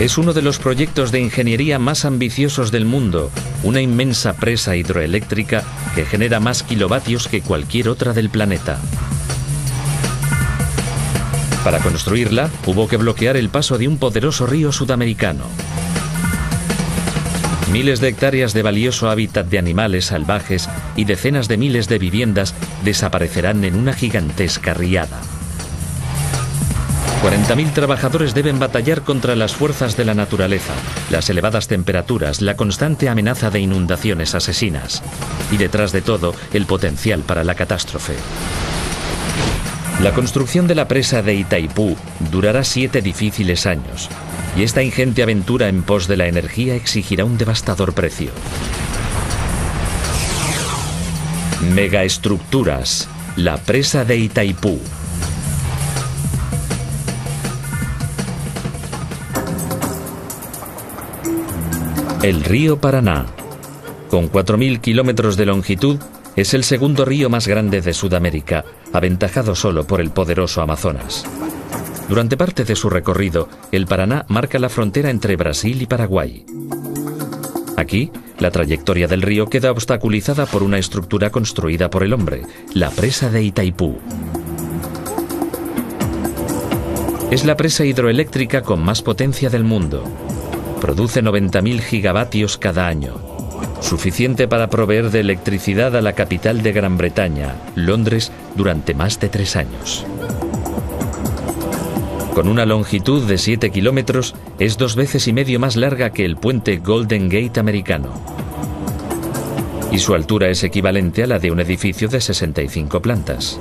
Es uno de los proyectos de ingeniería más ambiciosos del mundo, una inmensa presa hidroeléctrica que genera más kilovatios que cualquier otra del planeta. Para construirla, hubo que bloquear el paso de un poderoso río sudamericano. Miles de hectáreas de valioso hábitat de animales salvajes y decenas de miles de viviendas desaparecerán en una gigantesca riada. 40.000 trabajadores deben batallar contra las fuerzas de la naturaleza, las elevadas temperaturas, la constante amenaza de inundaciones asesinas. Y detrás de todo, el potencial para la catástrofe. La construcción de la presa de Itaipú durará 7 difíciles años. Y esta ingente aventura en pos de la energía exigirá un devastador precio. Megaestructuras. La presa de Itaipú. El río Paraná, con 4.000 kilómetros de longitud, es el segundo río más grande de Sudamérica, aventajado solo por el poderoso Amazonas. Durante parte de su recorrido, el Paraná marca la frontera entre Brasil y Paraguay. Aquí, la trayectoria del río queda obstaculizada por una estructura construida por el hombre, la presa de Itaipú. Es la presa hidroeléctrica con más potencia del mundo. Produce 90.000 gigavatios cada año, suficiente para proveer de electricidad a la capital de Gran Bretaña, Londres, durante más de 3 años. Con una longitud de 7 kilómetros, es 2,5 veces más larga que el puente Golden Gate americano. Y su altura es equivalente a la de un edificio de 65 plantas.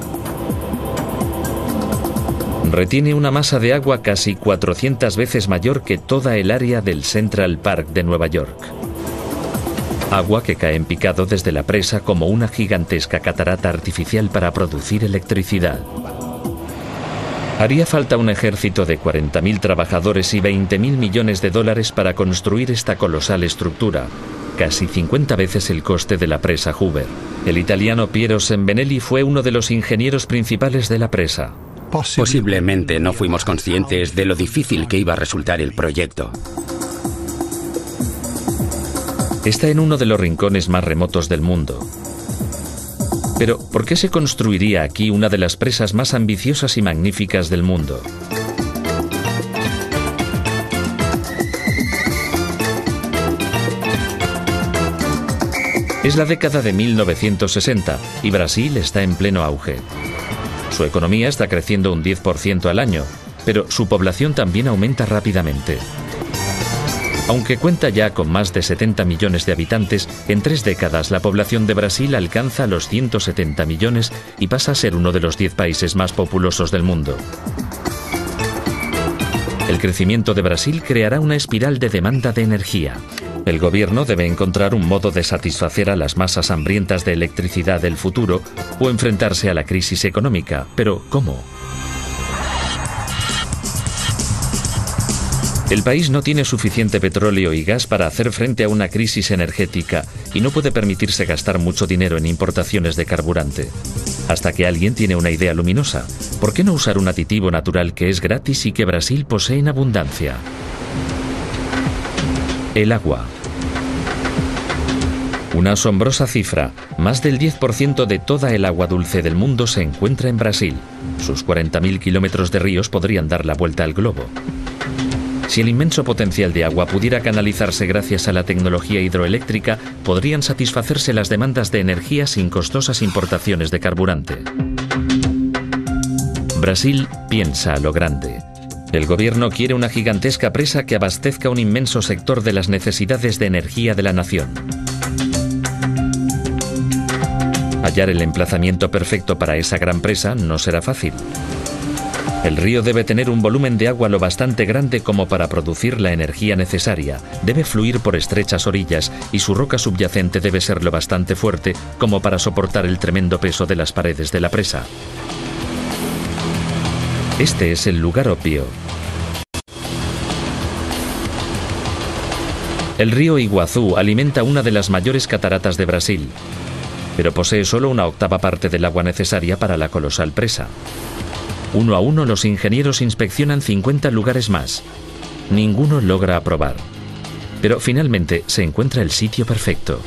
Retiene una masa de agua casi 400 veces mayor que toda el área del Central Park de Nueva York. Agua que cae en picado desde la presa como una gigantesca catarata artificial para producir electricidad. Haría falta un ejército de 40.000 trabajadores y 20.000 millones de dólares para construir esta colosal estructura, casi 50 veces el coste de la presa Hoover. El italiano Piero Sembelli fue uno de los ingenieros principales de la presa. Posiblemente no fuimos conscientes de lo difícil que iba a resultar el proyecto. Está en uno de los rincones más remotos del mundo. Pero, ¿por qué se construiría aquí una de las presas más ambiciosas y magníficas del mundo? Es la década de 1960 y Brasil está en pleno auge. Su economía está creciendo un 10% al año, pero su población también aumenta rápidamente. Aunque cuenta ya con más de 70 millones de habitantes, en 3 décadas la población de Brasil alcanza los 170 millones y pasa a ser uno de los 10 países más populosos del mundo. El crecimiento de Brasil creará una espiral de demanda de energía. El gobierno debe encontrar un modo de satisfacer a las masas hambrientas de electricidad del futuro o enfrentarse a la crisis económica. Pero, ¿cómo? El país no tiene suficiente petróleo y gas para hacer frente a una crisis energética y no puede permitirse gastar mucho dinero en importaciones de carburante. Hasta que alguien tiene una idea luminosa. ¿Por qué no usar un aditivo natural que es gratis y que Brasil posee en abundancia? El agua. Una asombrosa cifra, más del 10% de toda el agua dulce del mundo se encuentra en Brasil. Sus 40.000 kilómetros de ríos podrían dar la vuelta al globo. Si el inmenso potencial de agua pudiera canalizarse gracias a la tecnología hidroeléctrica, podrían satisfacerse las demandas de energía sin costosas importaciones de carburante. Brasil piensa a lo grande. El gobierno quiere una gigantesca presa que abastezca un inmenso sector de las necesidades de energía de la nación. Hallar el emplazamiento perfecto para esa gran presa no será fácil. El río debe tener un volumen de agua lo bastante grande como para producir la energía necesaria, debe fluir por estrechas orillas y su roca subyacente debe ser lo bastante fuerte como para soportar el tremendo peso de las paredes de la presa. Este es el lugar obvio. El río Iguazú alimenta una de las mayores cataratas de Brasil, pero posee solo una 1/8 parte del agua necesaria para la colosal presa. Uno a uno los ingenieros inspeccionan 50 lugares más. Ninguno logra aprobar. Pero finalmente se encuentra el sitio perfecto.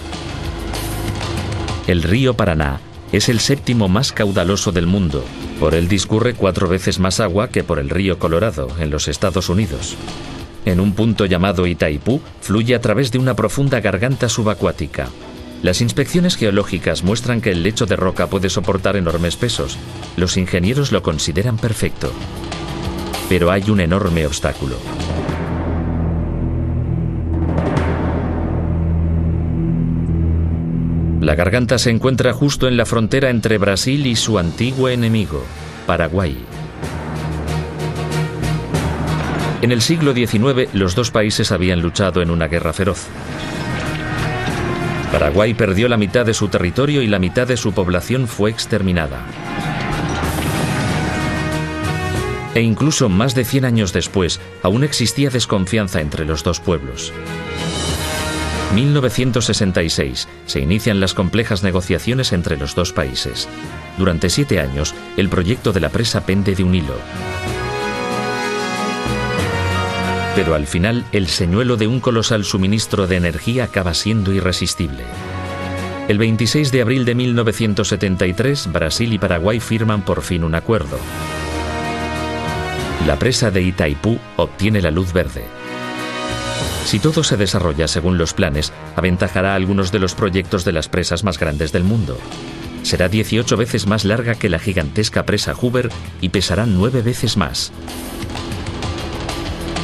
El río Paraná es el séptimo más caudaloso del mundo. Por él discurre 4 veces más agua que por el río Colorado, en los Estados Unidos. En un punto llamado Itaipú, fluye a través de una profunda garganta subacuática. Las inspecciones geológicas muestran que el lecho de roca puede soportar enormes pesos. Los ingenieros lo consideran perfecto. Pero hay un enorme obstáculo. La garganta se encuentra justo en la frontera entre Brasil y su antiguo enemigo, Paraguay. En el siglo XIX, los dos países habían luchado en una guerra feroz. Paraguay perdió la mitad de su territorio y la mitad de su población fue exterminada. E incluso más de 100 años después, aún existía desconfianza entre los dos pueblos. 1966, se inician las complejas negociaciones entre los dos países. Durante 7 años, el proyecto de la presa pende de un hilo. Pero al final, el señuelo de un colosal suministro de energía acaba siendo irresistible. El 26 de abril de 1973, Brasil y Paraguay firman por fin un acuerdo. La presa de Itaipú obtiene la luz verde. Si todo se desarrolla según los planes, aventajará a algunos de los proyectos de las presas más grandes del mundo. Será 18 veces más larga que la gigantesca presa Hoover y pesará 9 veces más.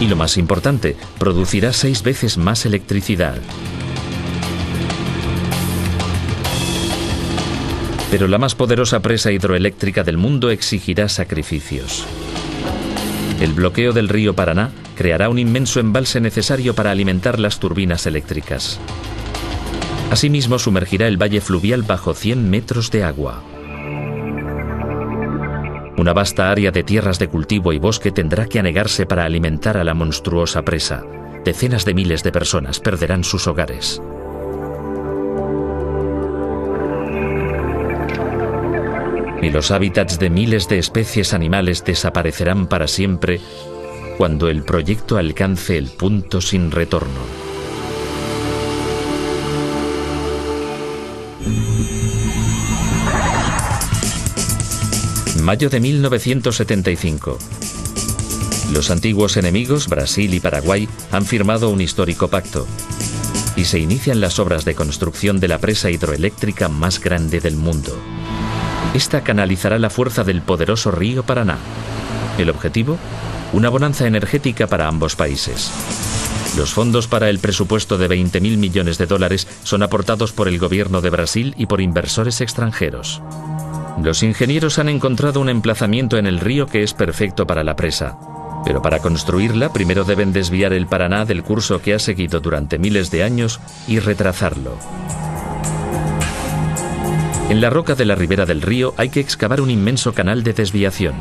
Y lo más importante, producirá 6 veces más electricidad. Pero la más poderosa presa hidroeléctrica del mundo exigirá sacrificios. El bloqueo del río Paraná creará un inmenso embalse necesario para alimentar las turbinas eléctricas. Asimismo, sumergirá el valle fluvial bajo 100 metros de agua. Una vasta área de tierras de cultivo y bosque tendrá que anegarse para alimentar a la monstruosa presa. Decenas de miles de personas perderán sus hogares. Y los hábitats de miles de especies animales desaparecerán para siempre cuando el proyecto alcance el punto sin retorno. Mayo de 1975. Los antiguos enemigos, Brasil y Paraguay, han firmado un histórico pacto. Y se inician las obras de construcción de la presa hidroeléctrica más grande del mundo. Esta canalizará la fuerza del poderoso río Paraná. ¿El objetivo? Una bonanza energética para ambos países. Los fondos para el presupuesto de 20.000 millones de dólares son aportados por el gobierno de Brasil y por inversores extranjeros. Los ingenieros han encontrado un emplazamiento en el río que es perfecto para la presa. Pero para construirla, primero deben desviar el Paraná del curso que ha seguido durante miles de años y retrasarlo. En la roca de la ribera del río hay que excavar un inmenso canal de desviación.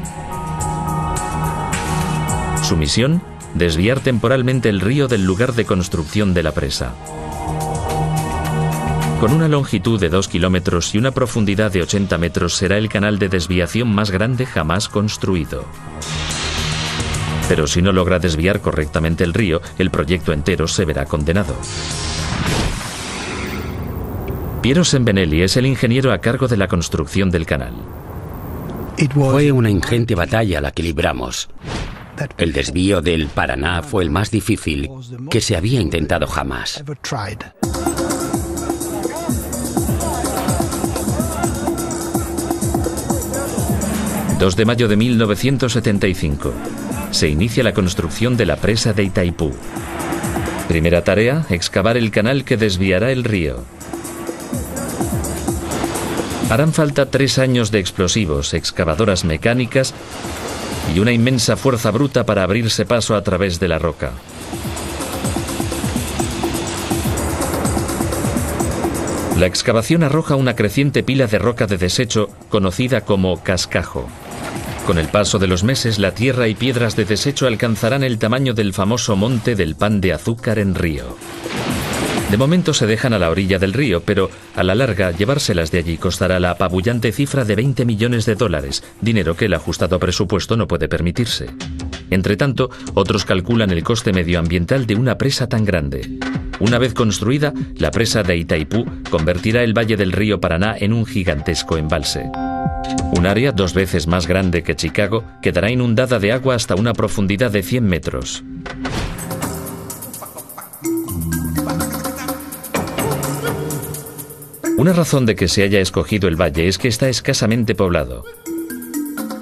Su misión, desviar temporalmente el río del lugar de construcción de la presa. Con una longitud de 2 kilómetros y una profundidad de 80 metros será el canal de desviación más grande jamás construido. Pero si no logra desviar correctamente el río, el proyecto entero se verá condenado. Piero Sembinelli es el ingeniero a cargo de la construcción del canal. Fue una ingente batalla la que libramos. El desvío del Paraná fue el más difícil que se había intentado jamás. 2 de mayo de 1975. Se inicia la construcción de la presa de Itaipú. Primera tarea, excavar el canal que desviará el río. Harán falta 3 años de explosivos, excavadoras mecánicas y una inmensa fuerza bruta para abrirse paso a través de la roca. La excavación arroja una creciente pila de roca de desecho conocida como cascajo. Con el paso de los meses, la tierra y piedras de desecho alcanzarán el tamaño del famoso monte del pan de azúcar en Río. De momento se dejan a la orilla del río, pero a la larga llevárselas de allí costará la apabullante cifra de 20 millones de dólares, dinero que el ajustado presupuesto no puede permitirse. Entretanto, otros calculan el coste medioambiental de una presa tan grande. Una vez construida, la presa de Itaipú convertirá el valle del río Paraná en un gigantesco embalse. Un área 2 veces más grande que Chicago quedará inundada de agua hasta una profundidad de 100 metros. Una razón de que se haya escogido el valle es que está escasamente poblado.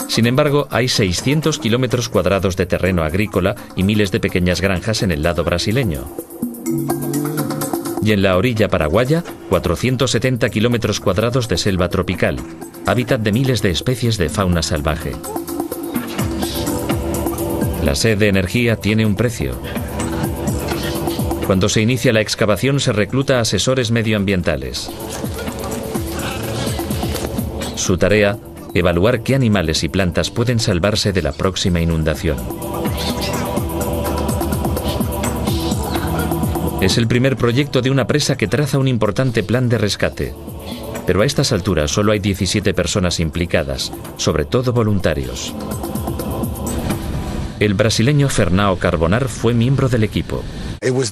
Sin embargo, hay 600 kilómetros cuadrados de terreno agrícola y miles de pequeñas granjas en el lado brasileño. Y en la orilla paraguaya, 470 kilómetros cuadrados de selva tropical, hábitat de miles de especies de fauna salvaje. La sed de energía tiene un precio. Cuando se inicia la excavación se recluta a asesores medioambientales. Su tarea, evaluar qué animales y plantas pueden salvarse de la próxima inundación. Es el primer proyecto de una presa que traza un importante plan de rescate. Pero a estas alturas solo hay 17 personas implicadas, sobre todo voluntarios. El brasileño Fernão Carbonar fue miembro del equipo.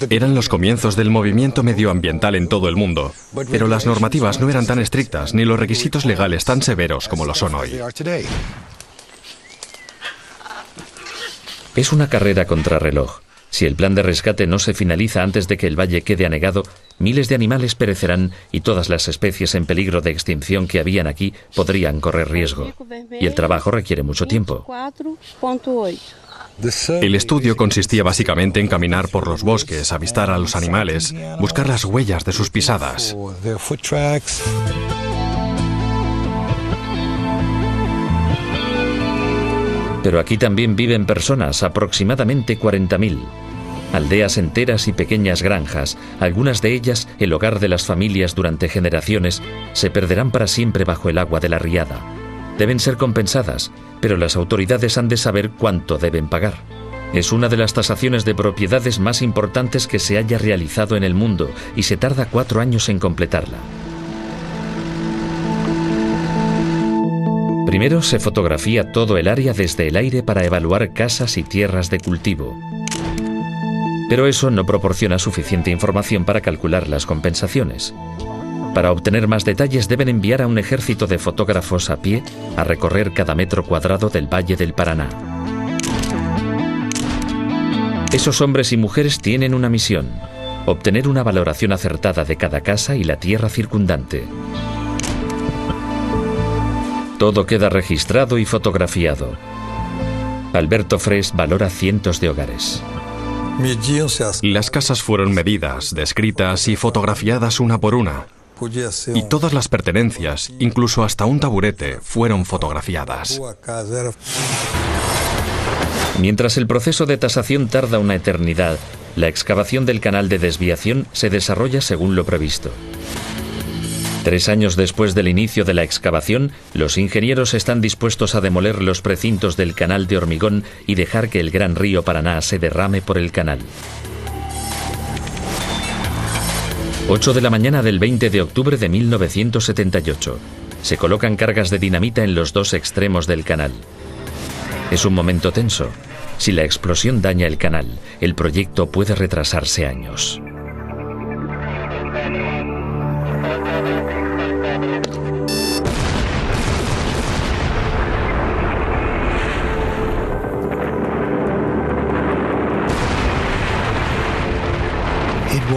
Eran los comienzos del movimiento medioambiental en todo el mundo, pero las normativas no eran tan estrictas ni los requisitos legales tan severos como lo son hoy. Es una carrera contrarreloj. Si el plan de rescate no se finaliza antes de que el valle quede anegado, miles de animales perecerán y todas las especies en peligro de extinción que habían aquí podrían correr riesgo. Y el trabajo requiere mucho tiempo. El estudio consistía básicamente en caminar por los bosques, avistar a los animales, buscar las huellas de sus pisadas. Pero aquí también viven personas, aproximadamente 40.000. Aldeas enteras y pequeñas granjas, algunas de ellas el hogar de las familias durante generaciones, se perderán para siempre bajo el agua de la riada. Deben ser compensadas, pero las autoridades han de saber cuánto deben pagar. Es una de las tasaciones de propiedades más importantes que se haya realizado en el mundo y se tarda 4 años en completarla. Primero se fotografía todo el área desde el aire para evaluar casas y tierras de cultivo. Pero eso no proporciona suficiente información para calcular las compensaciones. Para obtener más detalles deben enviar a un ejército de fotógrafos a pie a recorrer cada metro cuadrado del Valle del Paraná. Esos hombres y mujeres tienen una misión: obtener una valoración acertada de cada casa y la tierra circundante. Todo queda registrado y fotografiado. Alberto Fres valora cientos de hogares. Las casas fueron medidas, descritas y fotografiadas una por una. Y todas las pertenencias, incluso hasta un taburete, fueron fotografiadas. Mientras el proceso de tasación tarda una eternidad, la excavación del canal de desviación se desarrolla según lo previsto. 3 años después del inicio de la excavación, los ingenieros están dispuestos a demoler los precintos del canal de hormigón y dejar que el gran río Paraná se derrame por el canal. 8 de la mañana del 20 de octubre de 1978. Se colocan cargas de dinamita en los 2 extremos del canal. Es un momento tenso. Si la explosión daña el canal, el proyecto puede retrasarse años.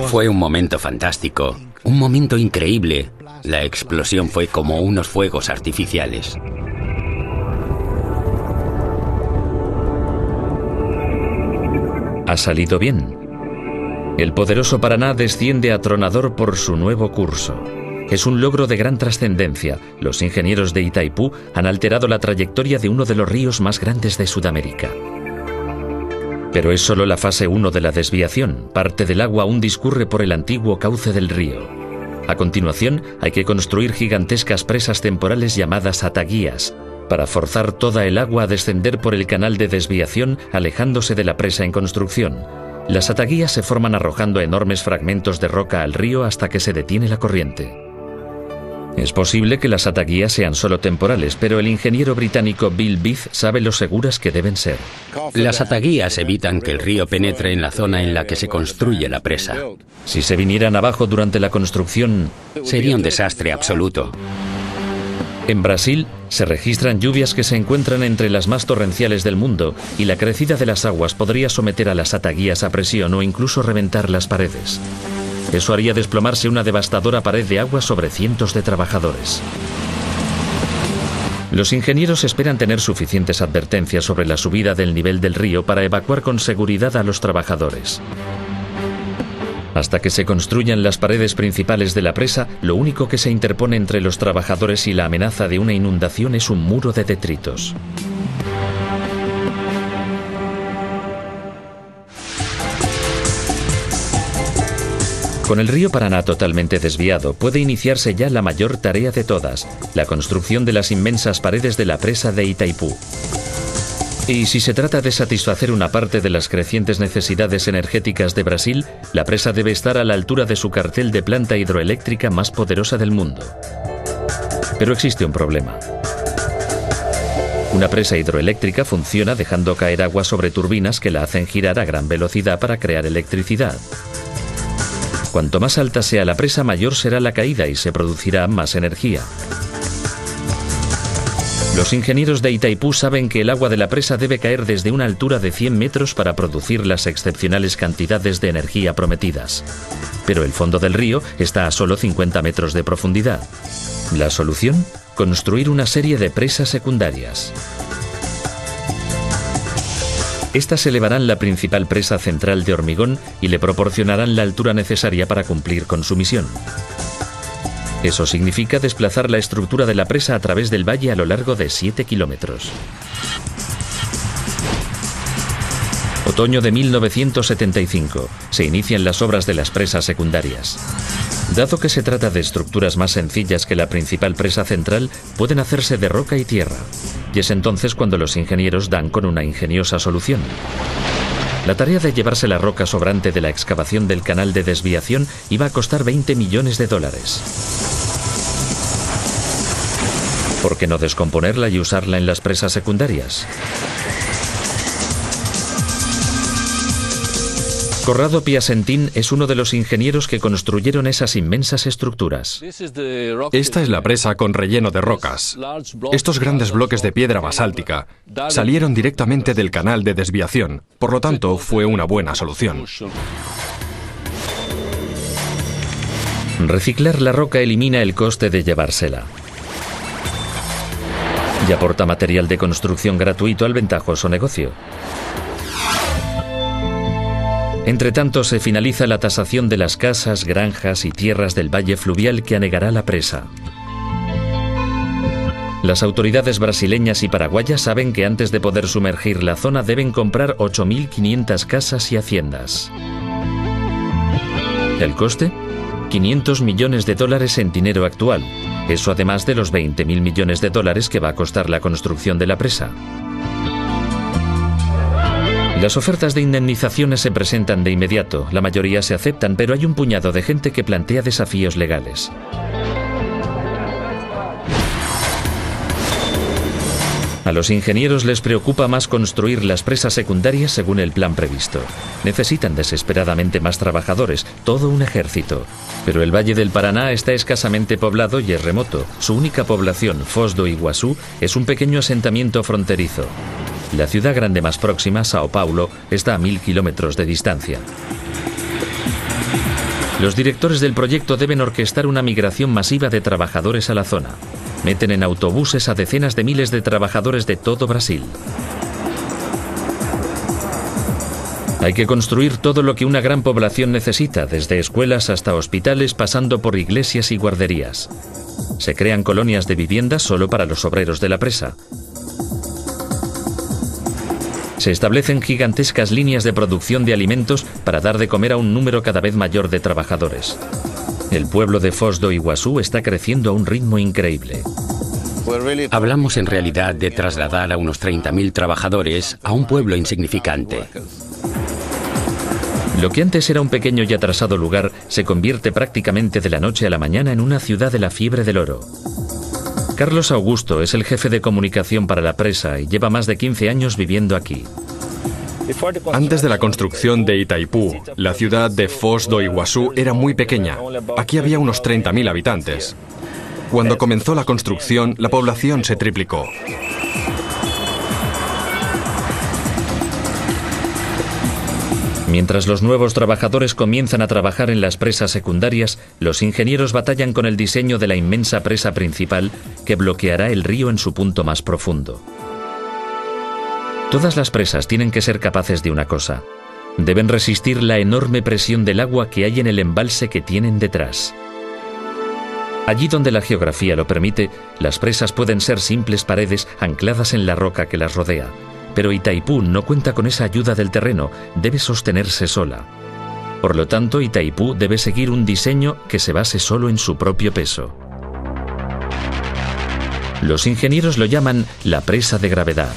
Fue un momento fantástico, un momento increíble. La explosión fue como unos fuegos artificiales. Ha salido bien. El poderoso Paraná desciende atronador por su nuevo curso. Es un logro de gran trascendencia. Los ingenieros de Itaipú han alterado la trayectoria de uno de los ríos más grandes de Sudamérica. Pero es solo la fase 1 de la desviación. Parte del agua aún discurre por el antiguo cauce del río. A continuación, hay que construir gigantescas presas temporales llamadas ataguías, para forzar toda el agua a descender por el canal de desviación, alejándose de la presa en construcción. Las ataguías se forman arrojando enormes fragmentos de roca al río hasta que se detiene la corriente. Es posible que las ataguías sean solo temporales, pero el ingeniero británico Bill Beith sabe lo seguras que deben ser. Las ataguías evitan que el río penetre en la zona en la que se construye la presa. Si se vinieran abajo durante la construcción, sería un desastre absoluto. En Brasil se registran lluvias que se encuentran entre las más torrenciales del mundo y la crecida de las aguas podría someter a las ataguías a presión o incluso reventar las paredes. Eso haría desplomarse una devastadora pared de agua sobre cientos de trabajadores. Los ingenieros esperan tener suficientes advertencias sobre la subida del nivel del río para evacuar con seguridad a los trabajadores. Hasta que se construyan las paredes principales de la presa, lo único que se interpone entre los trabajadores y la amenaza de una inundación es un muro de detritos. Con el río Paraná totalmente desviado, puede iniciarse ya la mayor tarea de todas, la construcción de las inmensas paredes de la presa de Itaipú. Y si se trata de satisfacer una parte de las crecientes necesidades energéticas de Brasil, la presa debe estar a la altura de su cartel de planta hidroeléctrica más poderosa del mundo. Pero existe un problema. Una presa hidroeléctrica funciona dejando caer agua sobre turbinas que la hacen girar a gran velocidad para crear electricidad. Cuanto más alta sea la presa, mayor será la caída y se producirá más energía. Los ingenieros de Itaipú saben que el agua de la presa debe caer desde una altura de 100 metros para producir las excepcionales cantidades de energía prometidas. Pero el fondo del río está a solo 50 metros de profundidad. ¿La solución? Construir una serie de presas secundarias. Estas elevarán la principal presa central de hormigón y le proporcionarán la altura necesaria para cumplir con su misión. Eso significa desplazar la estructura de la presa a través del valle a lo largo de 7 kilómetros. Otoño de 1975. Se inician las obras de las presas secundarias. Dado que se trata de estructuras más sencillas que la principal presa central, pueden hacerse de roca y tierra. Y es entonces cuando los ingenieros dan con una ingeniosa solución. La tarea de llevarse la roca sobrante de la excavación del canal de desviación iba a costar $20 millones. ¿Por qué no descomponerla y usarla en las presas secundarias? Corrado Piacentin es uno de los ingenieros que construyeron esas inmensas estructuras. Esta es la presa con relleno de rocas. Estos grandes bloques de piedra basáltica salieron directamente del canal de desviación, por lo tanto fue una buena solución. Reciclar la roca elimina el coste de llevársela y aporta material de construcción gratuito al ventajoso negocio. Entre tanto, se finaliza la tasación de las casas, granjas y tierras del valle fluvial que anegará la presa. Las autoridades brasileñas y paraguayas saben que antes de poder sumergir la zona deben comprar 8.500 casas y haciendas. ¿El coste? $500 millones en dinero actual. Eso además de los $20.000 millones que va a costar la construcción de la presa. Las ofertas de indemnizaciones se presentan de inmediato, la mayoría se aceptan, pero hay un puñado de gente que plantea desafíos legales. A los ingenieros les preocupa más construir las presas secundarias según el plan previsto. Necesitan desesperadamente más trabajadores, todo un ejército. Pero el Valle del Paraná está escasamente poblado y es remoto. Su única población, Foz do Iguazú, es un pequeño asentamiento fronterizo. La ciudad grande más próxima, Sao Paulo, está a 1.000 kilómetros de distancia. Los directores del proyecto deben orquestar una migración masiva de trabajadores a la zona. Meten en autobuses a decenas de miles de trabajadores de todo Brasil. Hay que construir todo lo que una gran población necesita, desde escuelas hasta hospitales, pasando por iglesias y guarderías. Se crean colonias de viviendas solo para los obreros de la presa. Se establecen gigantescas líneas de producción de alimentos para dar de comer a un número cada vez mayor de trabajadores. El pueblo de Foz do Iguazú está creciendo a un ritmo increíble. Hablamos en realidad de trasladar a unos 30.000 trabajadores a un pueblo insignificante. Lo que antes era un pequeño y atrasado lugar se convierte prácticamente de la noche a la mañana en una ciudad de la fiebre del oro. Carlos Augusto es el jefe de comunicación para la presa y lleva más de 15 años viviendo aquí. Antes de la construcción de Itaipú, la ciudad de Foz do Iguazú era muy pequeña. Aquí había unos 30.000 habitantes. Cuando comenzó la construcción, la población se triplicó. Mientras los nuevos trabajadores comienzan a trabajar en las presas secundarias, los ingenieros batallan con el diseño de la inmensa presa principal que bloqueará el río en su punto más profundo. Todas las presas tienen que ser capaces de una cosa: deben resistir la enorme presión del agua que hay en el embalse que tienen detrás. Allí donde la geografía lo permite, las presas pueden ser simples paredes ancladas en la roca que las rodea. Pero Itaipú no cuenta con esa ayuda del terreno, debe sostenerse sola. Por lo tanto, Itaipú debe seguir un diseño que se base solo en su propio peso. Los ingenieros lo llaman la presa de gravedad.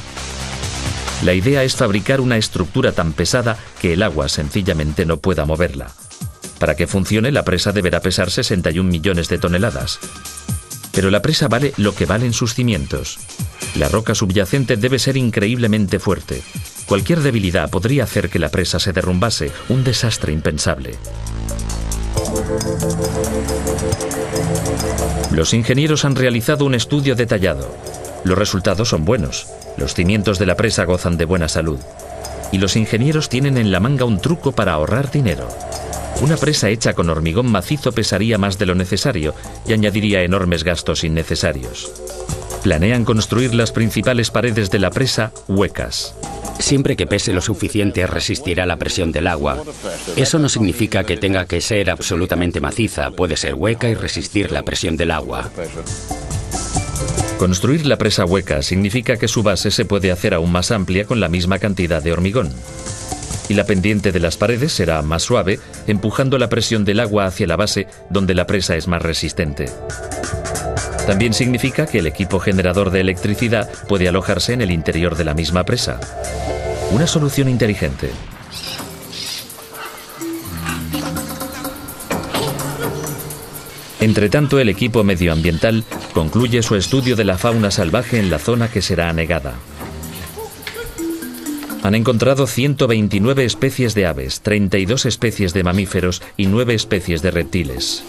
La idea es fabricar una estructura tan pesada que el agua sencillamente no pueda moverla. Para que funcione, la presa deberá pesar 61 millones de toneladas. Pero la presa vale lo que valen sus cimientos. La roca subyacente debe ser increíblemente fuerte. Cualquier debilidad podría hacer que la presa se derrumbase, un desastre impensable. Los ingenieros han realizado un estudio detallado. Los resultados son buenos. Los cimientos de la presa gozan de buena salud. Y los ingenieros tienen en la manga un truco para ahorrar dinero. Una presa hecha con hormigón macizo pesaría más de lo necesario y añadiría enormes gastos innecesarios. Planean construir las principales paredes de la presa huecas. Siempre que pese lo suficiente resistirá la presión del agua. Eso no significa que tenga que ser absolutamente maciza, puede ser hueca y resistir la presión del agua. Construir la presa hueca significa que su base se puede hacer aún más amplia con la misma cantidad de hormigón. Y la pendiente de las paredes será más suave, empujando la presión del agua hacia la base, donde la presa es más resistente. También significa que el equipo generador de electricidad puede alojarse en el interior de la misma presa. Una solución inteligente. Entretanto, el equipo medioambiental concluye su estudio de la fauna salvaje en la zona que será anegada. Han encontrado 129 especies de aves, 32 especies de mamíferos y 9 especies de reptiles.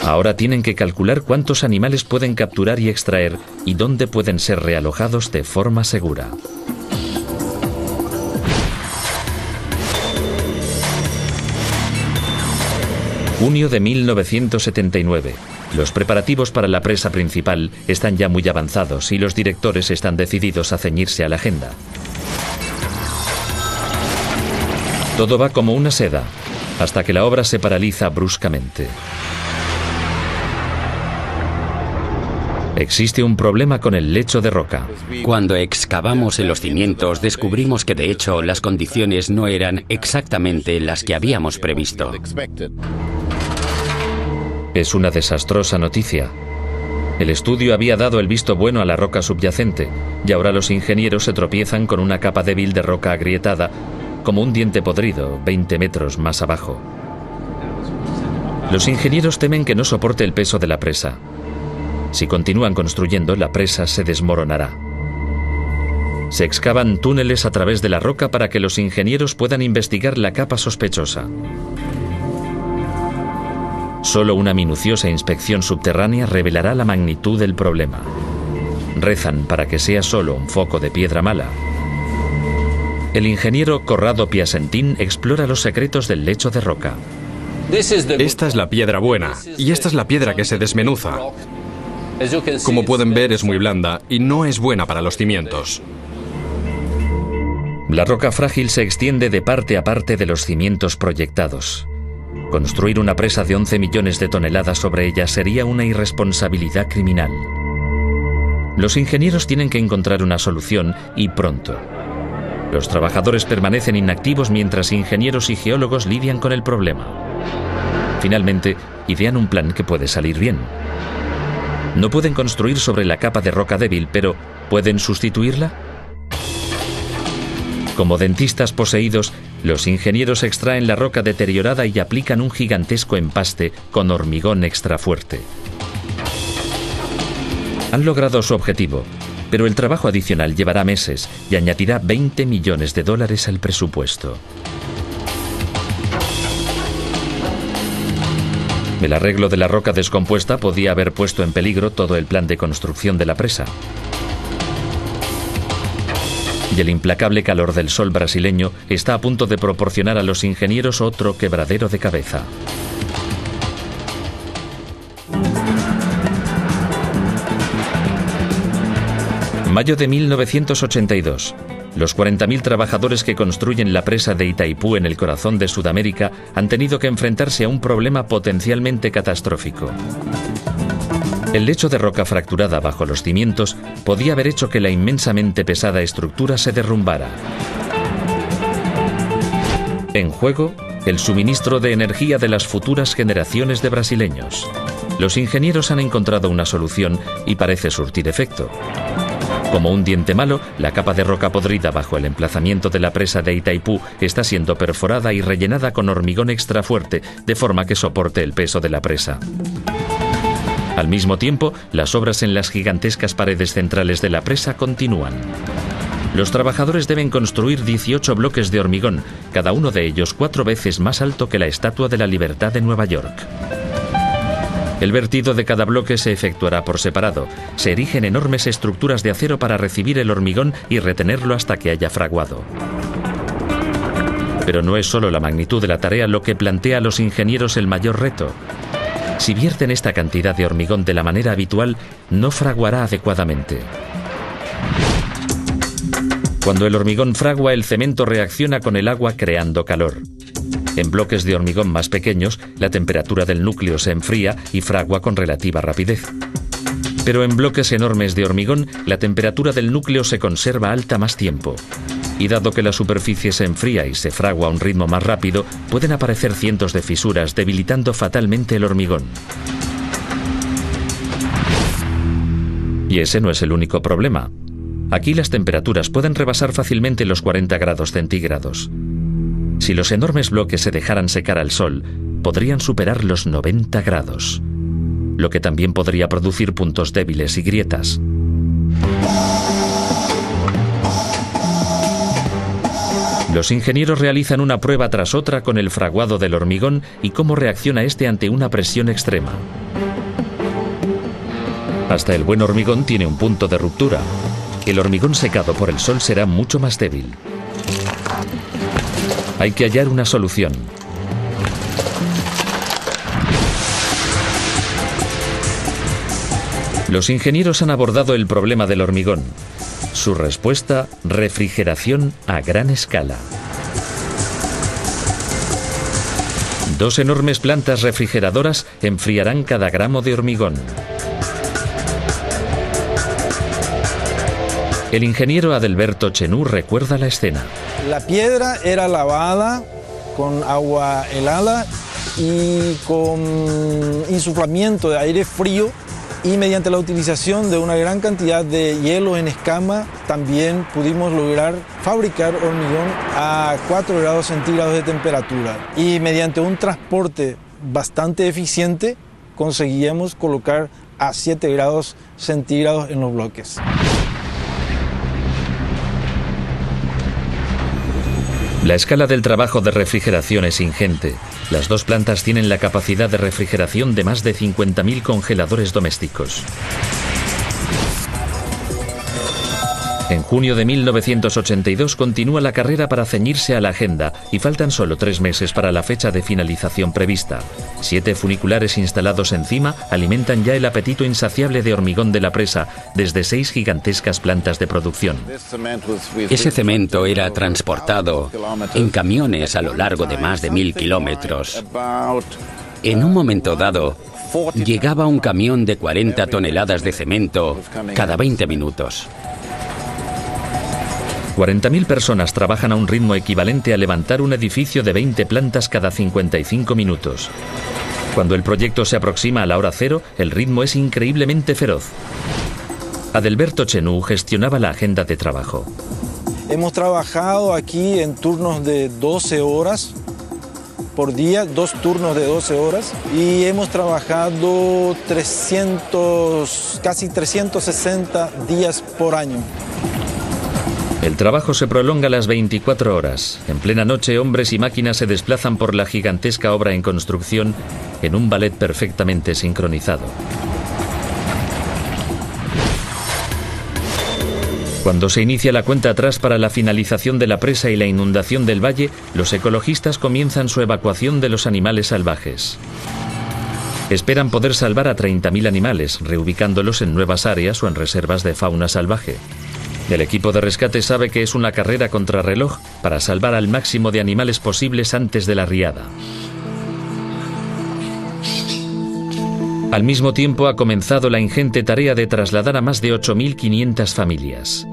Ahora tienen que calcular cuántos animales pueden capturar y extraer y dónde pueden ser realojados de forma segura. Junio de 1979. Los preparativos para la presa principal están ya muy avanzados y los directores están decididos a ceñirse a la agenda. Todo va como una seda, hasta que la obra se paraliza bruscamente. Existe un problema con el lecho de roca. Cuando excavamos en los cimientos, descubrimos que de hecho las condiciones no eran exactamente las que habíamos previsto. Es una desastrosa noticia. El estudio había dado el visto bueno a la roca subyacente y ahora los ingenieros se tropiezan con una capa débil de roca agrietada, como un diente podrido, 20 metros más abajo. Los ingenieros temen que no soporte el peso de la presa. Si continúan construyendo, la presa se desmoronará. Se excavan túneles a través de la roca para que los ingenieros puedan investigar la capa sospechosa. Solo una minuciosa inspección subterránea revelará la magnitud del problema. Rezan para que sea solo un foco de piedra mala. El ingeniero Corrado Piacentín explora los secretos del lecho de roca. Esta es la piedra buena y esta es la piedra que se desmenuza. Como pueden ver, es muy blanda y no es buena para los cimientos. La roca frágil se extiende de parte a parte de los cimientos proyectados. Construir una presa de 11 millones de toneladas sobre ella sería una irresponsabilidad criminal. Los ingenieros tienen que encontrar una solución y pronto. Los trabajadores permanecen inactivos mientras ingenieros y geólogos lidian con el problema. Finalmente, idean un plan que puede salir bien. No pueden construir sobre la capa de roca débil, pero ¿pueden sustituirla? Como dentistas poseídos, los ingenieros extraen la roca deteriorada y aplican un gigantesco empaste con hormigón extra fuerte. Han logrado su objetivo, pero el trabajo adicional llevará meses y añadirá $20 millones al presupuesto. El arreglo de la roca descompuesta podía haber puesto en peligro todo el plan de construcción de la presa. Y el implacable calor del sol brasileño está a punto de proporcionar a los ingenieros otro quebradero de cabeza. Mayo de 1982. Los 40.000 trabajadores que construyen la presa de Itaipú en el corazón de Sudamérica han tenido que enfrentarse a un problema potencialmente catastrófico. El lecho de roca fracturada bajo los cimientos podía haber hecho que la inmensamente pesada estructura se derrumbara. En juego, el suministro de energía de las futuras generaciones de brasileños. Los ingenieros han encontrado una solución y parece surtir efecto. Como un diente malo, la capa de roca podrida bajo el emplazamiento de la presa de Itaipú está siendo perforada y rellenada con hormigón extra fuerte, de forma que soporte el peso de la presa. Al mismo tiempo, las obras en las gigantescas paredes centrales de la presa continúan. Los trabajadores deben construir 18 bloques de hormigón, cada uno de ellos 4 veces más alto que la Estatua de la Libertad de Nueva York. El vertido de cada bloque se efectuará por separado. Se erigen enormes estructuras de acero para recibir el hormigón y retenerlo hasta que haya fraguado. Pero no es solo la magnitud de la tarea lo que plantea a los ingenieros el mayor reto. Si vierten esta cantidad de hormigón de la manera habitual, no fraguará adecuadamente. Cuando el hormigón fragua, el cemento reacciona con el agua creando calor. En bloques de hormigón más pequeños, la temperatura del núcleo se enfría y fragua con relativa rapidez. Pero en bloques enormes de hormigón, la temperatura del núcleo se conserva alta más tiempo. Y dado que la superficie se enfría y se fragua a un ritmo más rápido, pueden aparecer cientos de fisuras, debilitando fatalmente el hormigón. Y ese no es el único problema. Aquí las temperaturas pueden rebasar fácilmente los 40 grados centígrados. Si los enormes bloques se dejaran secar al sol, podrían superar los 90 grados, lo que también podría producir puntos débiles y grietas. Los ingenieros realizan una prueba tras otra con el fraguado del hormigón y cómo reacciona este ante una presión extrema. Hasta el buen hormigón tiene un punto de ruptura. El hormigón secado por el sol será mucho más débil. Hay que hallar una solución. Los ingenieros han abordado el problema del hormigón. Su respuesta: refrigeración a gran escala. 2 enormes plantas refrigeradoras enfriarán cada gramo de hormigón. El ingeniero Adalberto Chenú recuerda la escena. La piedra era lavada con agua helada y con insuflamiento de aire frío, y mediante la utilización de una gran cantidad de hielo en escama también pudimos lograr fabricar hormigón a 4 grados centígrados de temperatura. Y mediante un transporte bastante eficiente conseguíamos colocar a 7 grados centígrados en los bloques. La escala del trabajo de refrigeración es ingente. Las 2 plantas tienen la capacidad de refrigeración de más de 50.000 congeladores domésticos. En junio de 1982 continúa la carrera para ceñirse a la agenda y faltan solo 3 meses para la fecha de finalización prevista. 7 funiculares instalados encima alimentan ya el apetito insaciable de hormigón de la presa desde 6 gigantescas plantas de producción. Ese cemento era transportado en camiones a lo largo de más de 1000 kilómetros. En un momento dado, llegaba un camión de 40 toneladas de cemento cada 20 minutos. 40.000 personas trabajan a un ritmo equivalente a levantar un edificio de 20 plantas cada 55 minutos. Cuando el proyecto se aproxima a la hora cero, el ritmo es increíblemente feroz. Adalberto Chenú gestionaba la agenda de trabajo. Hemos trabajado aquí en turnos de 12 horas por día, 2 turnos de 12 horas, y hemos trabajado casi 360 días por año. El trabajo se prolonga las 24 horas. En plena noche, hombres y máquinas se desplazan por la gigantesca obra en construcción en un ballet perfectamente sincronizado. Cuando se inicia la cuenta atrás para la finalización de la presa y la inundación del valle, los ecologistas comienzan su evacuación de los animales salvajes. Esperan poder salvar a 30.000 animales, reubicándolos en nuevas áreas o en reservas de fauna salvaje. El equipo de rescate sabe que es una carrera contrarreloj para salvar al máximo de animales posibles antes de la riada. Al mismo tiempo ha comenzado la ingente tarea de trasladar a más de 8.500 familias.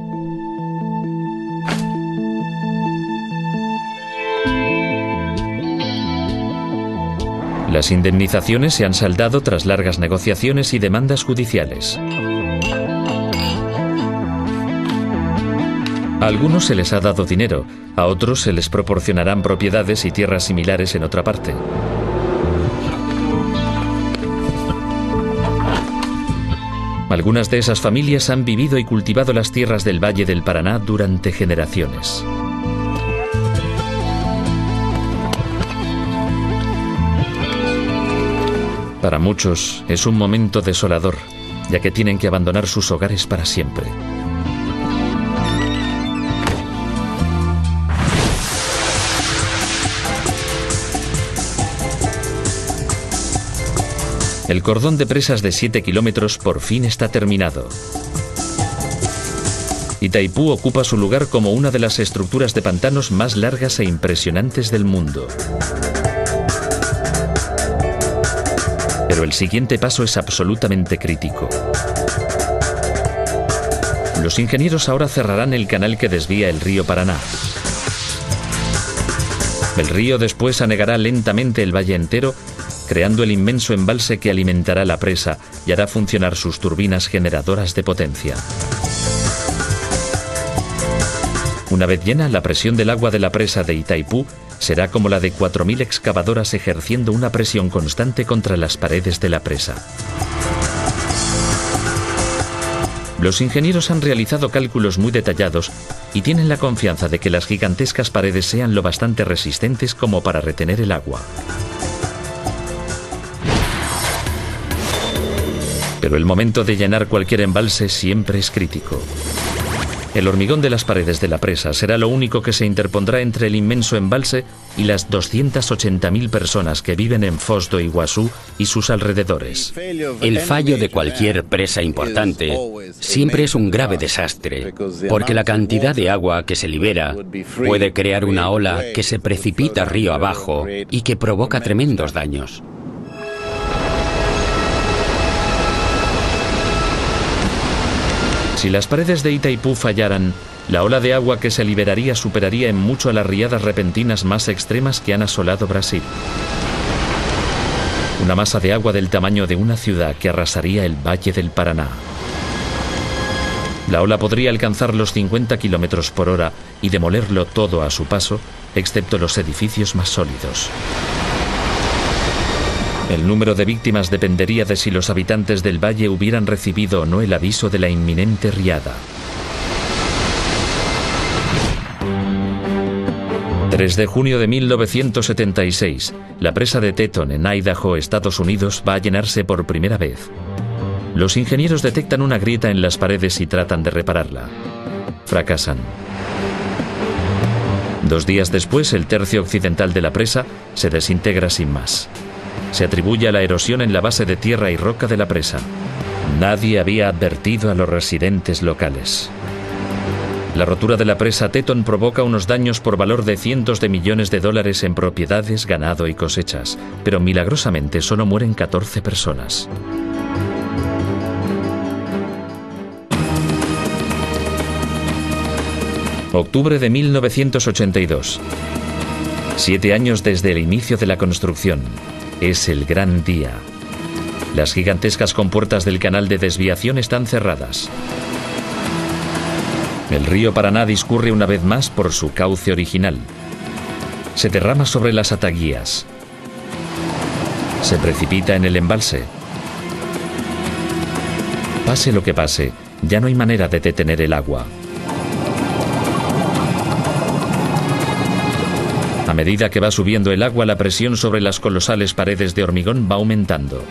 Las indemnizaciones se han saldado tras largas negociaciones y demandas judiciales. A algunos se les ha dado dinero, a otros se les proporcionarán propiedades y tierras similares en otra parte. Algunas de esas familias han vivido y cultivado las tierras del Valle del Paraná durante generaciones. Para muchos es un momento desolador, ya que tienen que abandonar sus hogares para siempre. El cordón de presas de 7 kilómetros por fin está terminado. Itaipú ocupa su lugar como una de las estructuras de pantanos más largas e impresionantes del mundo. Pero el siguiente paso es absolutamente crítico. Los ingenieros ahora cerrarán el canal que desvía el río Paraná. El río después anegará lentamente el valle entero, creando el inmenso embalse que alimentará la presa y hará funcionar sus turbinas generadoras de potencia. Una vez llena, la presión del agua de la presa de Itaipú será como la de 4.000 excavadoras ejerciendo una presión constante contra las paredes de la presa. Los ingenieros han realizado cálculos muy detallados y tienen la confianza de que las gigantescas paredes sean lo bastante resistentes como para retener el agua. Pero el momento de llenar cualquier embalse siempre es crítico. El hormigón de las paredes de la presa será lo único que se interpondrá entre el inmenso embalse y las 280.000 personas que viven en Foz do Iguazú y sus alrededores. El fallo de cualquier presa importante siempre es un grave desastre, porque la cantidad de agua que se libera puede crear una ola que se precipita río abajo y que provoca tremendos daños. Si las paredes de Itaipú fallaran, la ola de agua que se liberaría superaría en mucho a las riadas repentinas más extremas que han asolado Brasil. Una masa de agua del tamaño de una ciudad que arrasaría el Valle del Paraná. La ola podría alcanzar los 50 kilómetros por hora y demolerlo todo a su paso, excepto los edificios más sólidos. El número de víctimas dependería de si los habitantes del valle hubieran recibido o no el aviso de la inminente riada. 3 de junio de 1976, la presa de Teton en Idaho, Estados Unidos, va a llenarse por primera vez. Los ingenieros detectan una grieta en las paredes y tratan de repararla. Fracasan. 2 días después, el tercio occidental de la presa se desintegra sin más. Se atribuye a la erosión en la base de tierra y roca de la presa. Nadie había advertido a los residentes locales. La rotura de la presa Teton provoca unos daños por valor de cientos de millones de dólares en propiedades, ganado y cosechas, pero milagrosamente solo mueren 14 personas. Octubre de 1982. 7 años desde el inicio de la construcción. Es el gran día. Las gigantescas compuertas del canal de desviación están cerradas. El río Paraná discurre una vez más por su cauce original. Se derrama sobre las ataguías. Se precipita en el embalse. Pase lo que pase, ya no hay manera de detener el agua. A medida que va subiendo el agua, la presión sobre las colosales paredes de hormigón va aumentando.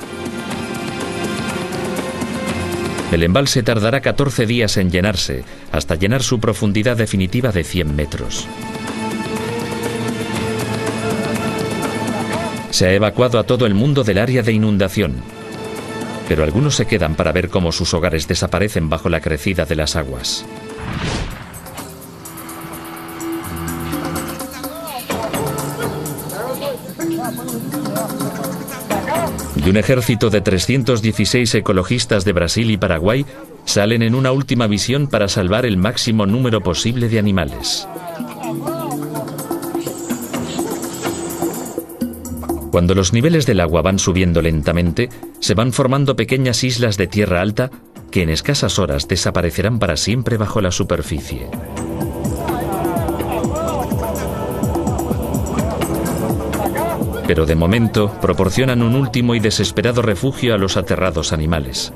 El embalse tardará 14 días en llenarse, hasta llenar su profundidad definitiva de 100 metros. Se ha evacuado a todo el mundo del área de inundación, pero algunos se quedan para ver cómo sus hogares desaparecen bajo la crecida de las aguas. Y un ejército de 316 ecologistas de Brasil y Paraguay salen en una última misión para salvar el máximo número posible de animales. Cuando los niveles del agua van subiendo lentamente, se van formando pequeñas islas de tierra alta que en escasas horas desaparecerán para siempre bajo la superficie. Pero de momento proporcionan un último y desesperado refugio a los aterrados animales.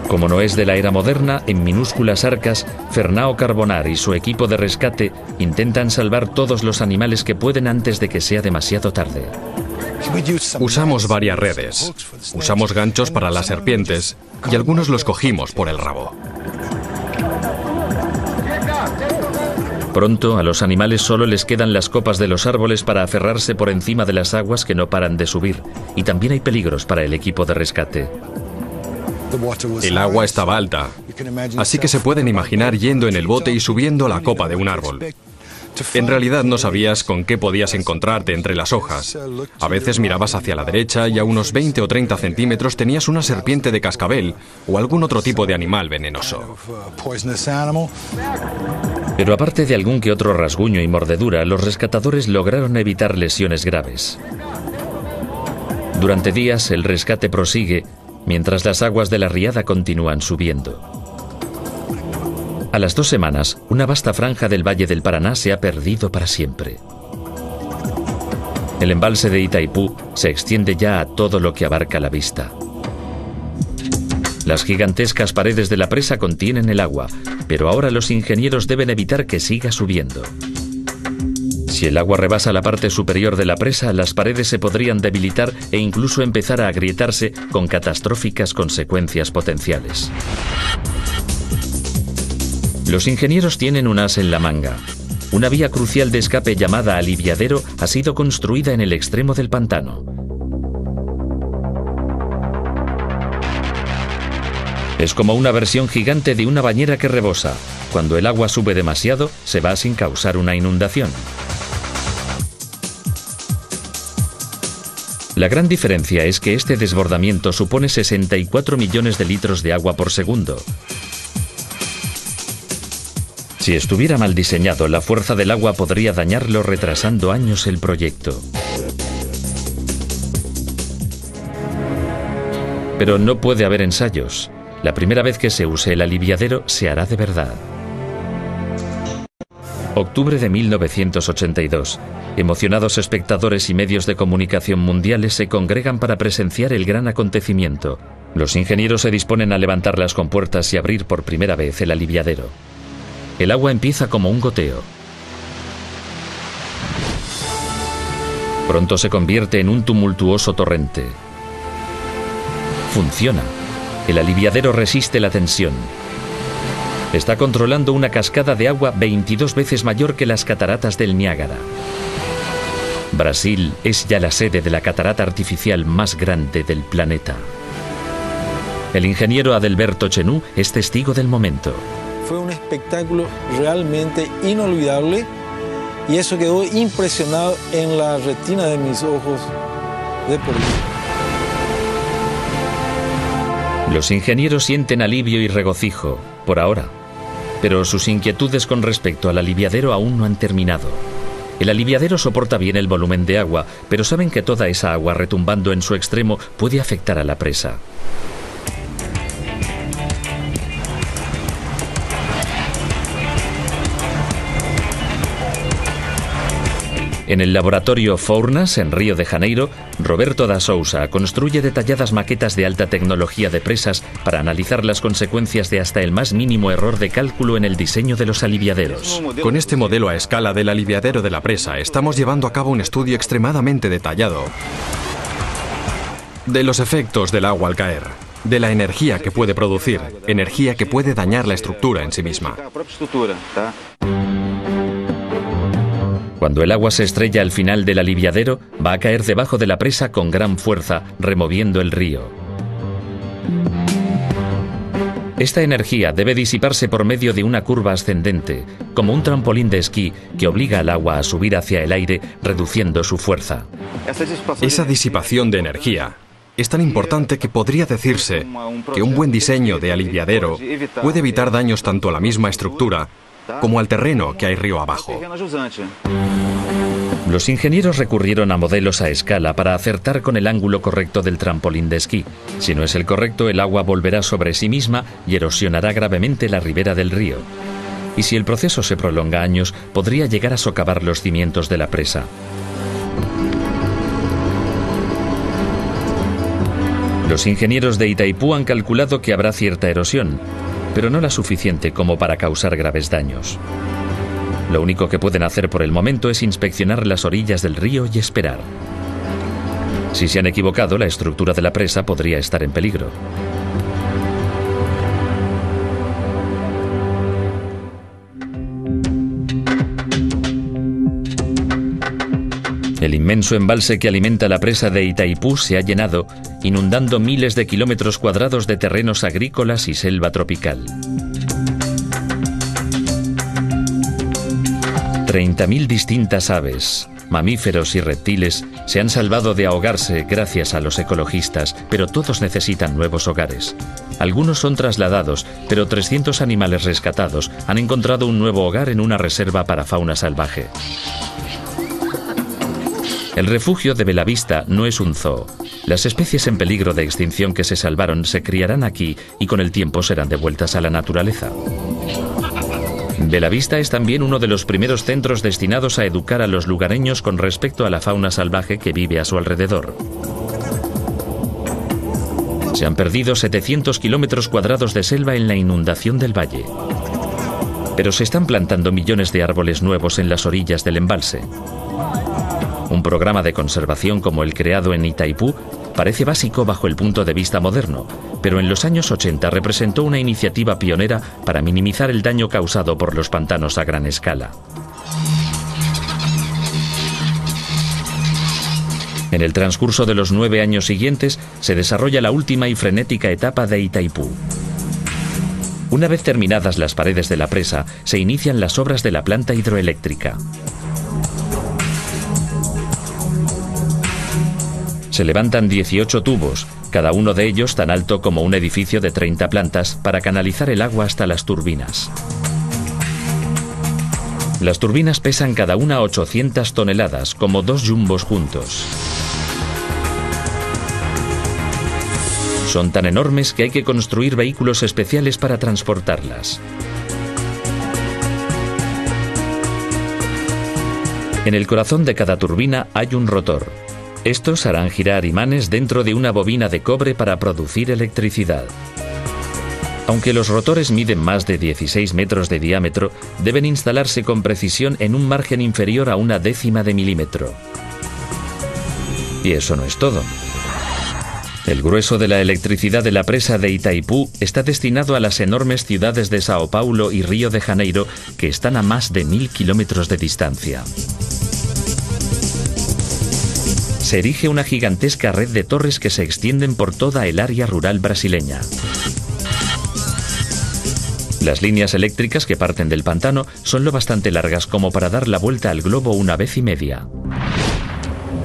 Como no es de la era moderna, en minúsculas arcas, Fernão Carbonar y su equipo de rescate intentan salvar todos los animales que pueden antes de que sea demasiado tarde. Usamos varias redes. Usamos ganchos para las serpientes y algunos los cogimos por el rabo. Pronto a los animales solo les quedan las copas de los árboles para aferrarse por encima de las aguas que no paran de subir, y también hay peligros para el equipo de rescate. El agua estaba alta, así que se pueden imaginar yendo en el bote y subiendo la copa de un árbol. En realidad no sabías con qué podías encontrarte entre las hojas. A veces mirabas hacia la derecha y a unos 20 o 30 centímetros tenías una serpiente de cascabel o algún otro tipo de animal venenoso. Pero aparte de algún que otro rasguño y mordedura, los rescatadores lograron evitar lesiones graves. Durante días el rescate prosigue, mientras las aguas de la riada continúan subiendo. A las 2 semanas, una vasta franja del Valle del Paraná se ha perdido para siempre. El embalse de Itaipú se extiende ya a todo lo que abarca la vista. Las gigantescas paredes de la presa contienen el agua, pero ahora los ingenieros deben evitar que siga subiendo. Si el agua rebasa la parte superior de la presa, las paredes se podrían debilitar e incluso empezar a agrietarse con catastróficas consecuencias potenciales. Los ingenieros tienen un as en la manga. Una vía crucial de escape llamada aliviadero ha sido construida en el extremo del pantano. Es como una versión gigante de una bañera que rebosa. Cuando el agua sube demasiado, se va sin causar una inundación. La gran diferencia es que este desbordamiento supone 64 millones de litros de agua por segundo. Si estuviera mal diseñado, la fuerza del agua podría dañarlo retrasando años el proyecto. Pero no puede haber ensayos. La primera vez que se use el aliviadero se hará de verdad. Octubre de 1982. Emocionados espectadores y medios de comunicación mundiales se congregan para presenciar el gran acontecimiento. Los ingenieros se disponen a levantar las compuertas y abrir por primera vez el aliviadero. El agua empieza como un goteo. Pronto se convierte en un tumultuoso torrente. Funciona. El aliviadero resiste la tensión. Está controlando una cascada de agua 22 veces mayor que las cataratas del Niágara. Brasil es ya la sede de la catarata artificial más grande del planeta. El ingeniero Adalberto Chenú es testigo del momento. Fue un espectáculo realmente inolvidable y eso quedó impresionado en la retina de mis ojos de por vida. Los ingenieros sienten alivio y regocijo, por ahora, pero sus inquietudes con respecto al aliviadero aún no han terminado. El aliviadero soporta bien el volumen de agua, pero saben que toda esa agua retumbando en su extremo puede afectar a la presa. En el laboratorio Fournas, en Río de Janeiro, Roberto da Sousa construye detalladas maquetas de alta tecnología de presas para analizar las consecuencias de hasta el más mínimo error de cálculo en el diseño de los aliviaderos. Con este modelo a escala del aliviadero de la presa, estamos llevando a cabo un estudio extremadamente detallado de los efectos del agua al caer, de la energía que puede producir, energía que puede dañar la estructura en sí misma. Cuando el agua se estrella al final del aliviadero, va a caer debajo de la presa con gran fuerza, removiendo el río. Esta energía debe disiparse por medio de una curva ascendente, como un trampolín de esquí que obliga al agua a subir hacia el aire, reduciendo su fuerza. Esa disipación de energía es tan importante que podría decirse que un buen diseño de aliviadero puede evitar daños tanto a la misma estructura como al terreno que hay río abajo. Los ingenieros recurrieron a modelos a escala para acertar con el ángulo correcto del trampolín de esquí. Si no es el correcto, el agua volverá sobre sí misma y erosionará gravemente la ribera del río. Y si el proceso se prolonga años, podría llegar a socavar los cimientos de la presa. Los ingenieros de Itaipú han calculado que habrá cierta erosión, pero no la suficiente como para causar graves daños. Lo único que pueden hacer por el momento es inspeccionar las orillas del río y esperar. Si se han equivocado, la estructura de la presa podría estar en peligro. El inmenso embalse que alimenta la presa de Itaipú se ha llenado, inundando miles de kilómetros cuadrados de terrenos agrícolas y selva tropical. 30.000 distintas aves, mamíferos y reptiles se han salvado de ahogarse gracias a los ecologistas, pero todos necesitan nuevos hogares. Algunos son trasladados, pero 300 animales rescatados han encontrado un nuevo hogar en una reserva para fauna salvaje. El refugio de Belavista no es un zoo. Las especies en peligro de extinción que se salvaron se criarán aquí y con el tiempo serán devueltas a la naturaleza. Belavista es también uno de los primeros centros destinados a educar a los lugareños con respecto a la fauna salvaje que vive a su alrededor. Se han perdido 700 kilómetros cuadrados de selva en la inundación del valle. Pero se están plantando millones de árboles nuevos en las orillas del embalse. Un programa de conservación como el creado en Itaipú parece básico bajo el punto de vista moderno, pero en los años 80 representó una iniciativa pionera para minimizar el daño causado por los pantanos a gran escala. En el transcurso de los 9 años siguientes se desarrolla la última y frenética etapa de Itaipú. Una vez terminadas las paredes de la presa, se inician las obras de la planta hidroeléctrica. Se levantan 18 tubos, cada uno de ellos tan alto como un edificio de 30 plantas, para canalizar el agua hasta las turbinas. Las turbinas pesan cada una 800 toneladas, como 2 jumbos juntos. Son tan enormes que hay que construir vehículos especiales para transportarlas. En el corazón de cada turbina hay un rotor. Estos harán girar imanes dentro de una bobina de cobre para producir electricidad. Aunque los rotores miden más de 16 metros de diámetro, deben instalarse con precisión en un margen inferior a 1/10 de milímetro. Y eso no es todo. El grueso de la electricidad de la presa de Itaipú está destinado a las enormes ciudades de Sao Paulo y Río de Janeiro, que están a más de 1000 kilómetros de distancia. Se erige una gigantesca red de torres que se extienden por toda el área rural brasileña. Las líneas eléctricas que parten del pantano son lo bastante largas como para dar la vuelta al globo 1,5 veces.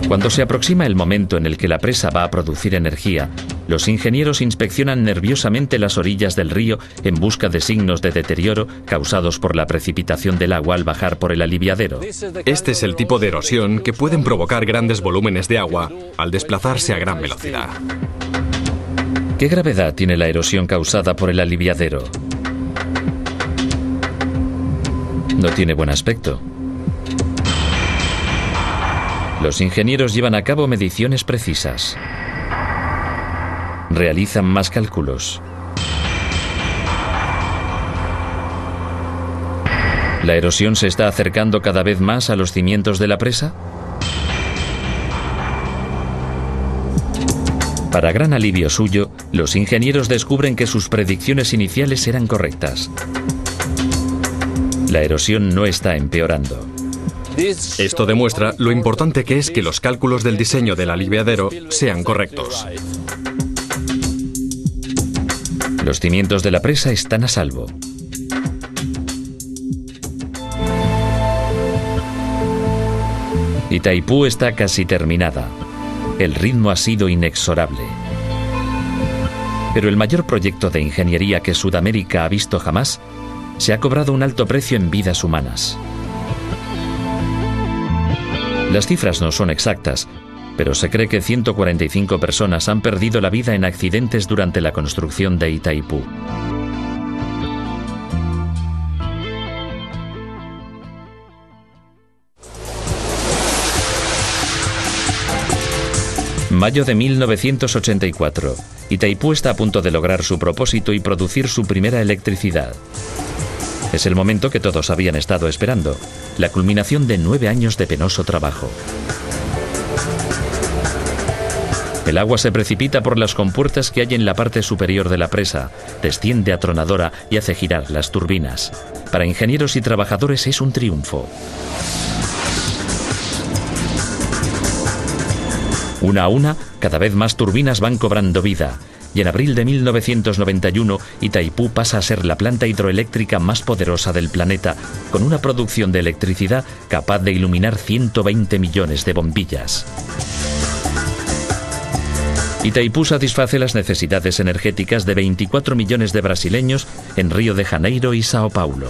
Cuando se aproxima el momento en el que la presa va a producir energía, los ingenieros inspeccionan nerviosamente las orillas del río en busca de signos de deterioro causados por la precipitación del agua al bajar por el aliviadero. Este es el tipo de erosión que pueden provocar grandes volúmenes de agua al desplazarse a gran velocidad. ¿Qué gravedad tiene la erosión causada por el aliviadero? No tiene buen aspecto. Los ingenieros llevan a cabo mediciones precisas. Realizan más cálculos. ¿La erosión se está acercando cada vez más a los cimientos de la presa? Para gran alivio suyo, los ingenieros descubren que sus predicciones iniciales eran correctas. La erosión no está empeorando. Esto demuestra lo importante que es que los cálculos del diseño del aliviadero sean correctos. Los cimientos de la presa están a salvo. Itaipú está casi terminada. El ritmo ha sido inexorable. Pero el mayor proyecto de ingeniería que Sudamérica ha visto jamás se ha cobrado un alto precio en vidas humanas. Las cifras no son exactas, pero se cree que 145 personas han perdido la vida en accidentes durante la construcción de Itaipú. Mayo de 1984. Itaipú está a punto de lograr su propósito y producir su primera electricidad. Es el momento que todos habían estado esperando, la culminación de 9 años de penoso trabajo. El agua se precipita por las compuertas que hay en la parte superior de la presa, desciende atronadora y hace girar las turbinas. Para ingenieros y trabajadores es un triunfo. Una a una, cada vez más turbinas van cobrando vida, y en abril de 1991, Itaipú pasa a ser la planta hidroeléctrica más poderosa del planeta, con una producción de electricidad capaz de iluminar 120 millones de bombillas. Itaipú satisface las necesidades energéticas de 24 millones de brasileños en Río de Janeiro y Sao Paulo.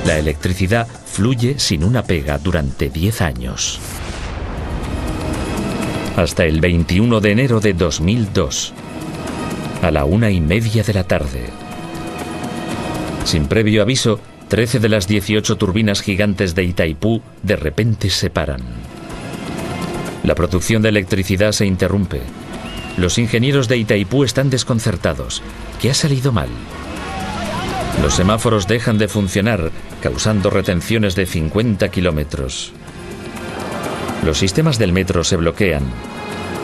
La electricidad fluye sin una pega durante 10 años. Hasta el 21 de enero de 2002, a la 1:30 de la tarde. Sin previo aviso, 13 de las 18 turbinas gigantes de Itaipú de repente se paran. La producción de electricidad se interrumpe. Los ingenieros de Itaipú están desconcertados. ¿Qué ha salido mal? Los semáforos dejan de funcionar, causando retenciones de 50 kilómetros. Los sistemas del metro se bloquean.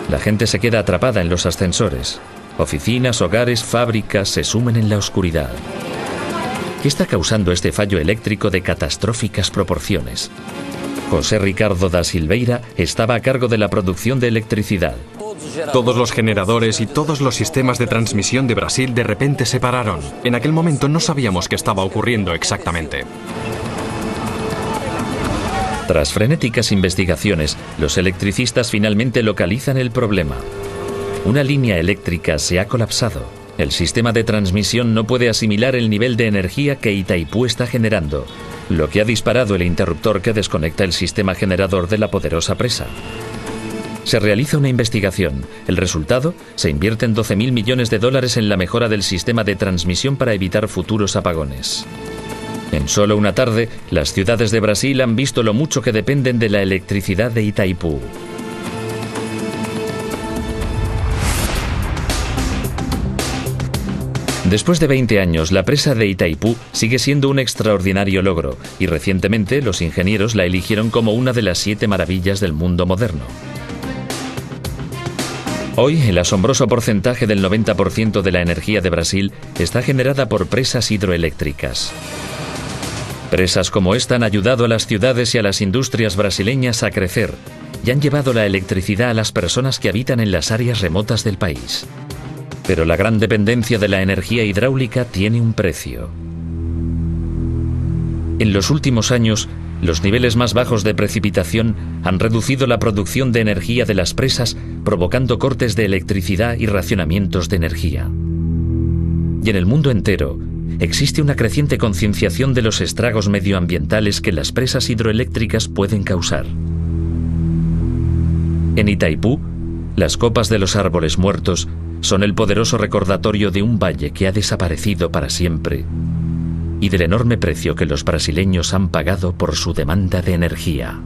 La gente se queda atrapada en los ascensores. Oficinas, hogares, fábricas se sumen en la oscuridad. ¿Qué está causando este fallo eléctrico de catastróficas proporciones? José Ricardo da Silveira estaba a cargo de la producción de electricidad. Todos los generadores y todos los sistemas de transmisión de Brasil de repente se pararon. En aquel momento no sabíamos qué estaba ocurriendo exactamente. Tras frenéticas investigaciones, los electricistas finalmente localizan el problema. Una línea eléctrica se ha colapsado. El sistema de transmisión no puede asimilar el nivel de energía que Itaipú está generando, lo que ha disparado el interruptor que desconecta el sistema generador de la poderosa presa. Se realiza una investigación. El resultado: se invierten 12.000 millones de dólares en la mejora del sistema de transmisión para evitar futuros apagones. En solo una tarde, las ciudades de Brasil han visto lo mucho que dependen de la electricidad de Itaipú. Después de 20 años, la presa de Itaipú sigue siendo un extraordinario logro, y recientemente los ingenieros la eligieron como una de las 7 maravillas del mundo moderno. Hoy, el asombroso porcentaje del 90% de la energía de Brasil está generada por presas hidroeléctricas. Presas como esta han ayudado a las ciudades y a las industrias brasileñas a crecer y han llevado la electricidad a las personas que habitan en las áreas remotas del país. Pero la gran dependencia de la energía hidráulica tiene un precio. En los últimos años, los niveles más bajos de precipitación han reducido la producción de energía de las presas, provocando cortes de electricidad y racionamientos de energía. Y en el mundo entero, existe una creciente concienciación de los estragos medioambientales que las presas hidroeléctricas pueden causar. En Itaipú, las copas de los árboles muertos son el poderoso recordatorio de un valle que ha desaparecido para siempre y del enorme precio que los brasileños han pagado por su demanda de energía.